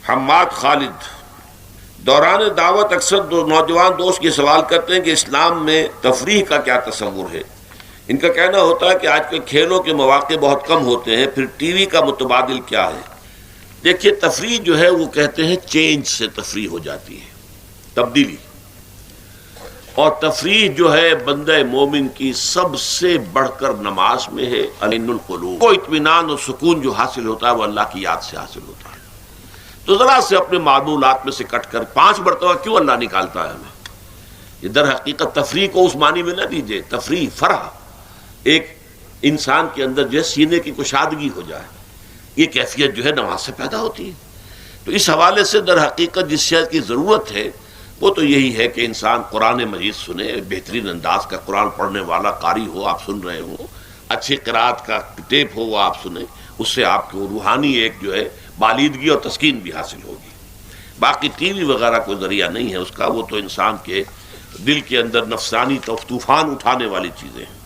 حماد خالد دوران دعوت اکثر نوجوان دوست یہ سوال کرتے ہیں کہ اسلام میں تفریح کا کیا تصور ہے۔ ان کا کہنا ہوتا ہے کہ آج کل کھیلوں کے مواقع بہت کم ہوتے ہیں، پھر ٹی وی کا متبادل کیا ہے؟ دیکھیے تفریح جو ہے وہ کہتے ہیں چینج سے تفریح ہو جاتی ہے، تبدیلی، اور تفریح جو ہے بندہ مومن کی سب سے بڑھ کر نماز میں ہے۔ الین القلوب کو اطمینان اور سکون جو حاصل ہوتا ہے وہ اللہ کی یاد سے حاصل ہوتا ہے۔ تو ذرا سے اپنے معمولات میں سے کٹ کر 5 مرتبہ کیوں اللہ نکالتا ہے ہمیں؟ یہ در حقیقت تفریح کو اس معنی میں نہ دیجیے، تفریح فرح، ایک انسان کے اندر جو ہے سینے کی کشادگی ہو جائے، یہ کیفیت جو ہے نماز سے پیدا ہوتی ہے۔ تو اس حوالے سے در حقیقت جس شے کی ضرورت ہے وہ تو یہی ہے کہ انسان قرآن مجید سنے، بہترین انداز کا قرآن پڑھنے والا قاری ہو، آپ سن رہے ہو، اچھی قرات کا ٹیپ ہو وہ آپ سنیں، اس سے آپ کو روحانی ایک جو ہے بالیدگی اور تسکین بھی حاصل ہوگی۔ باقی ٹی وی وغیرہ کوئی ذریعہ نہیں ہے اس کا، وہ تو انسان کے دل کے اندر نفسانی طوفان اٹھانے والی چیزیں ہیں۔